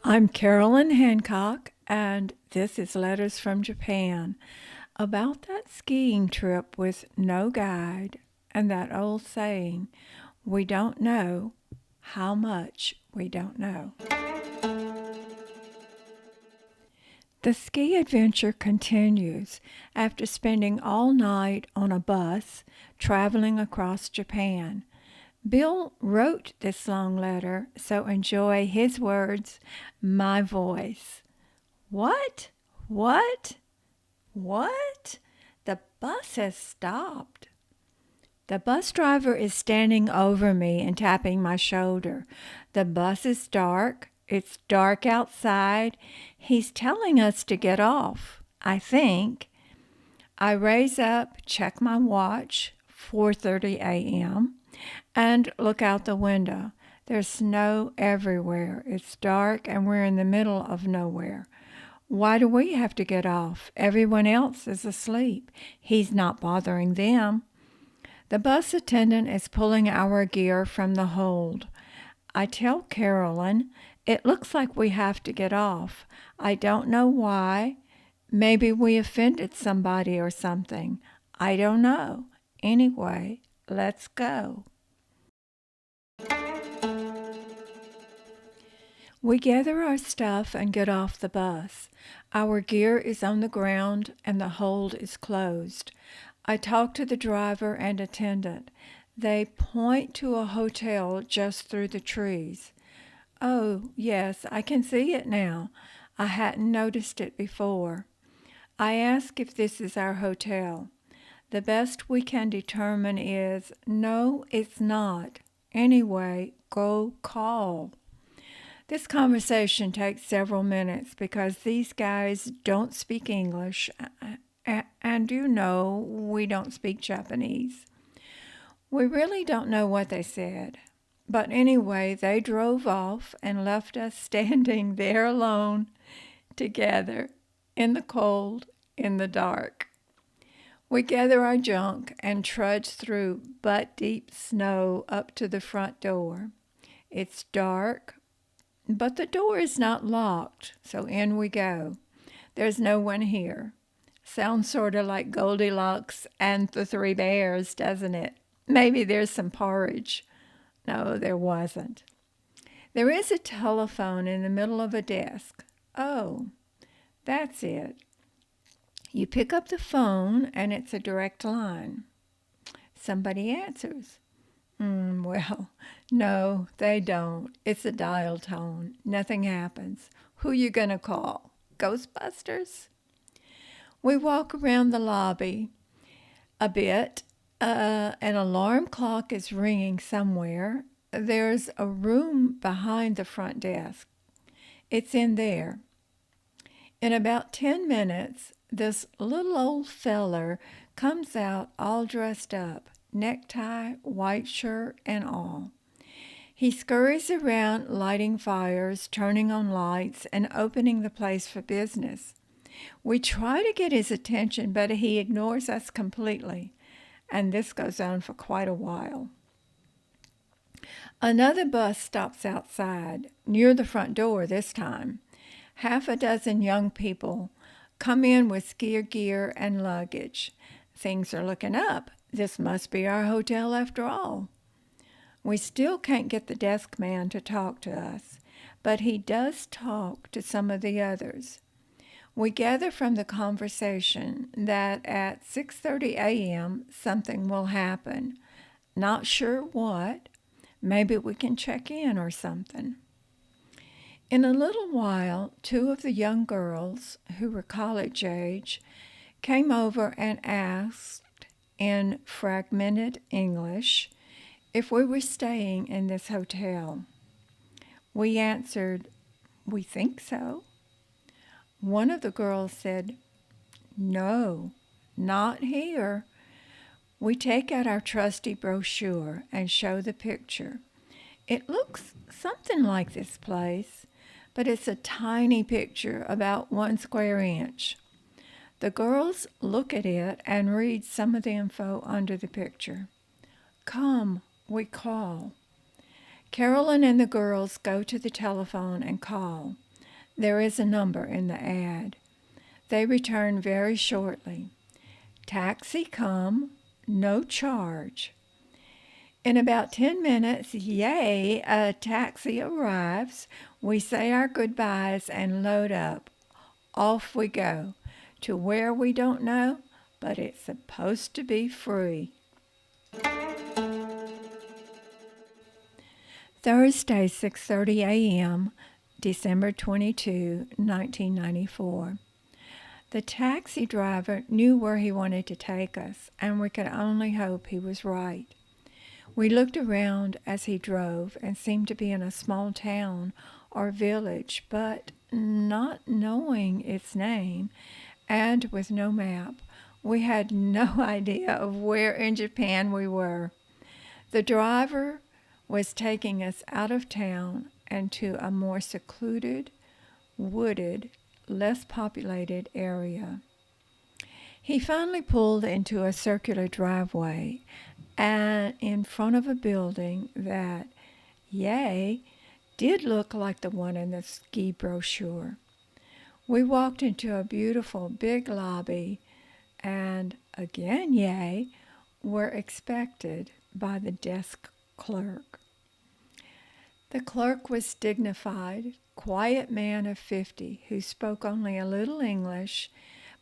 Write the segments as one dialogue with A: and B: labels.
A: I'm Carolyn Hancock, and this is Letters from Japan about that skiing trip with no guide and that old saying, we don't know how much we don't know. The ski adventure continues after spending all night on a bus traveling across Japan. Bill wrote this long letter, so enjoy his words, my voice. What? What? What? The bus has stopped. The bus driver is standing over me and tapping my shoulder. The bus is dark. It's dark outside. He's telling us to get off, I think. I raise up, check my watch, 4:30 a.m., and look out the window. There's snow everywhere. It's dark and we're in the middle of nowhere. Why do we have to get off? Everyone else is asleep. He's not bothering them. The bus attendant is pulling our gear from the hold. I tell Carolyn, it looks like we have to get off. I don't know why. Maybe we offended somebody or something. I don't know. Anyway, let's go. We gather our stuff and get off the bus. Our gear is on the ground and the hold is closed. I talk to the driver and attendant. They point to a hotel just through the trees. Oh, yes, I can see it now. I hadn't noticed it before. I ask if this is our hotel. The best we can determine is, no, it's not. Anyway, go call. This conversation takes several minutes because these guys don't speak English, and you know we don't speak Japanese. We really don't know what they said. But anyway, they drove off and left us standing there alone, together, in the cold, in the dark. We gather our junk and trudge through butt-deep snow up to the front door. It's dark, but the door is not locked, so in we go. There's no one here. Sounds sort of like Goldilocks and the Three Bears, doesn't it? Maybe there's some porridge. No, there wasn't. There is a telephone in the middle of a desk. Oh, that's it. You pick up the phone, and it's a direct line. Somebody answers. Well, no, they don't. It's a dial tone. Nothing happens. Who you gonna call? Ghostbusters? We walk around the lobby a bit. An alarm clock is ringing somewhere. There's a room behind the front desk. It's in there. In about 10 minutes, this little old feller comes out all dressed up, necktie, white shirt, and all. He scurries around lighting fires, turning on lights, and opening the place for business. We try to get his attention, but he ignores us completely, and this goes on for quite a while. Another bus stops outside, near the front door this time. Half a dozen young people come in with skier gear and luggage. Things are looking up. This must be our hotel after all. We still can't get the desk man to talk to us, but he does talk to some of the others. We gather from the conversation that at 6:30 a.m. something will happen. Not sure what. Maybe we can check in or something. In a little while, two of the young girls, who were college age, came over and asked in fragmented English if we were staying in this hotel. We answered, we think so. One of the girls said, no, not here. We take out our trusty brochure and show the picture. It looks something like this place, but it's a tiny picture, about 1 square inch. The girls look at it and read some of the info under the picture. Come, we call. Carolyn and the girls go to the telephone and call. There is a number in the ad. They return very shortly. Taxi come, no charge. In about 10 minutes, yay, a taxi arrives. We say our goodbyes and load up. Off we go. To where we don't know, but it's supposed to be free. Thursday, 6:30 a.m., December 22, 1994. The taxi driver knew where he wanted to take us, and we could only hope he was right. We looked around as he drove and seemed to be in a small town or village, but not knowing its name and with no map, we had no idea of where in Japan we were. The driver was taking us out of town and to a more secluded, wooded, less populated area. He finally pulled into a circular driveway and in front of a building that, yay, did look like the one in the ski brochure. We walked into a beautiful big lobby and, again, yay, were expected by the desk clerk. The clerk was dignified, quiet man of 50 who spoke only a little English,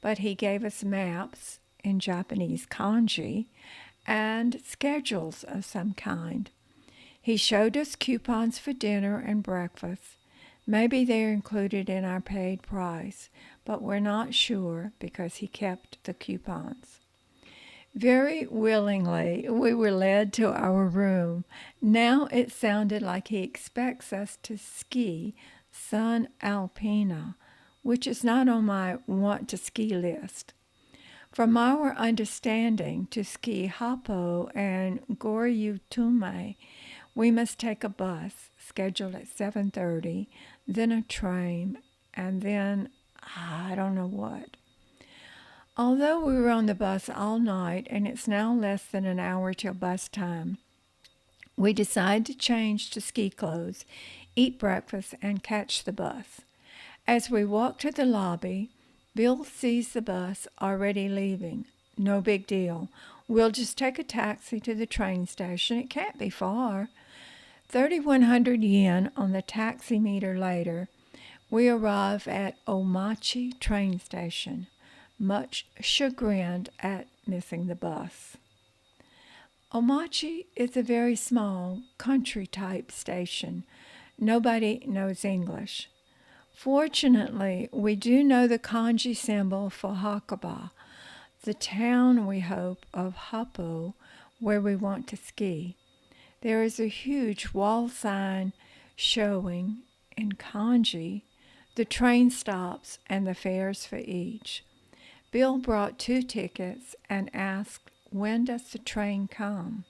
A: but he gave us maps in Japanese kanji and schedules of some kind. He showed us coupons for dinner and breakfast. Maybe they're included in our paid price, but we're not sure because he kept the coupons. Very willingly, we were led to our room. Now it sounded like he expects us to ski Sun Alpina, which is not on my want-to-ski list. From our understanding, to ski Happo and Goryutume, we must take a bus scheduled at 7:30, then a train, and then I don't know what. Although we were on the bus all night and it's now less than an hour till bus time, we decide to change to ski clothes, eat breakfast, and catch the bus. As we walk to the lobby, Bill sees the bus already leaving. No big deal. We'll just take a taxi to the train station. It can't be far. 3,100 yen on the taxi meter later, we arrive at Omachi train station, much chagrined at missing the bus. Omachi is a very small, country-type station. Nobody knows English. Fortunately, we do know the kanji symbol for Hakuba, the town, we hope, of Happo, where we want to ski. There is a huge wall sign showing, in kanji, the train stops and the fares for each. Bill brought 2 tickets and asked, when does the train come?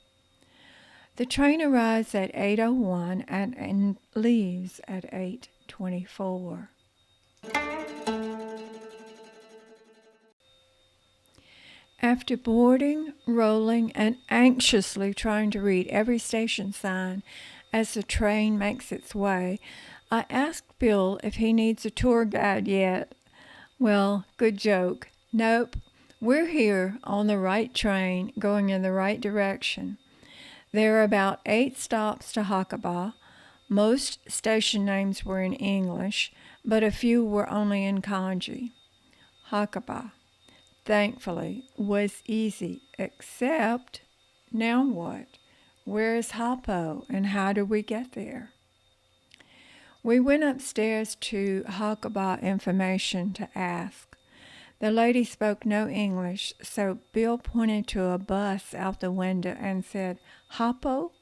A: The train arrives at 8:01 and leaves at 8:24. After boarding, rolling, and anxiously trying to read every station sign as the train makes its way, I asked Bill if he needs a tour guide yet. Well, good joke. Nope, we're here on the right train going in the right direction. There are about 8 stops to Hakuba. Most station names were in English, but a few were only in kanji. Hakuba, thankfully, was easy, except, now what? Where is Happo and how do we get there? We went upstairs to Hakuba information to ask. The lady spoke no English, so Bill pointed to a bus out the window and said, Happo?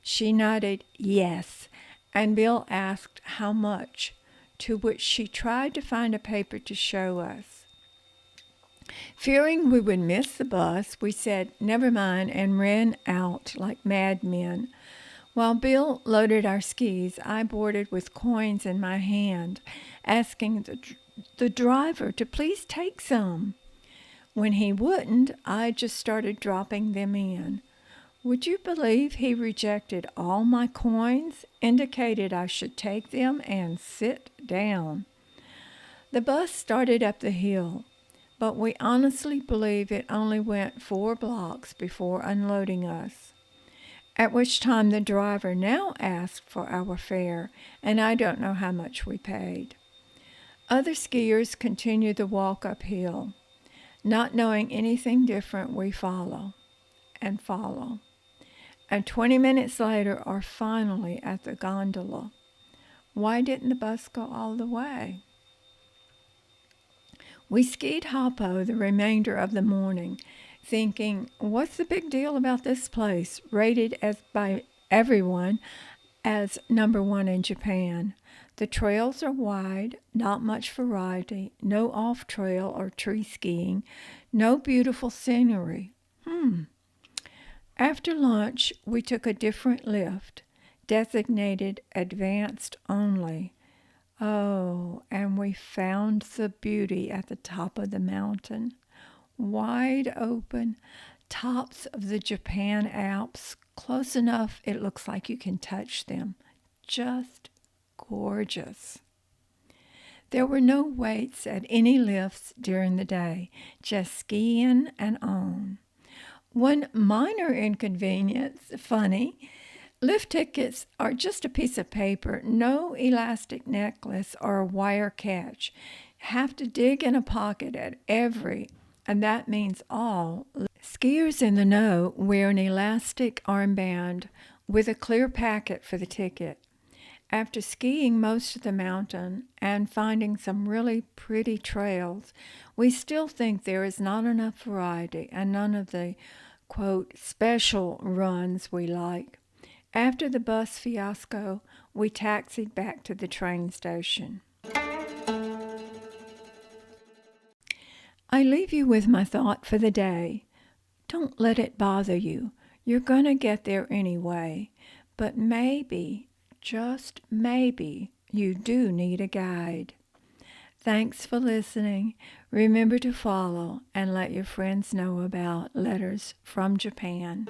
A: She nodded yes, and Bill asked how much, to which she tried to find a paper to show us. Fearing we would miss the bus, we said, never mind, and ran out like madmen. While Bill loaded our skis, I boarded with coins in my hand, asking the driver to please take some. When he wouldn't, I just started dropping them in. Would you believe he rejected all my coins, indicated I should take them, and sit down? The bus started up the hill, but we honestly believe it only went 4 blocks before unloading us, at which time the driver now asked for our fare, and I don't know how much we paid. Other skiers continue the walk uphill. Not knowing anything different, we follow and follow. And 20 minutes later are finally at the gondola. Why didn't the bus go all the way? We skied Happo the remainder of the morning, thinking, what's the big deal about this place, rated as by everyone as #1 in Japan? The trails are wide, not much variety, no off-trail or tree skiing, no beautiful scenery. After lunch, we took a different lift, designated advanced only. Oh, and we found the beauty at the top of the mountain. Wide open, tops of the Japan Alps, close enough it looks like you can touch them. Just gorgeous. There were no waits at any lifts during the day, just skiing and on. One minor inconvenience, funny, lift tickets are just a piece of paper, no elastic necklace or a wire catch. Have to dig in a pocket at and that means all. Skiers in the know wear an elastic armband with a clear packet for the ticket. After skiing most of the mountain and finding some really pretty trails, we still think there is not enough variety and none of the, quote, special runs we like. After the bus fiasco, we taxied back to the train station. I leave you with my thought for the day. Don't let it bother you. You're going to get there anyway. But maybe, just maybe, you do need a guide. Thanks for listening. Remember to follow and let your friends know about Letters from Japan.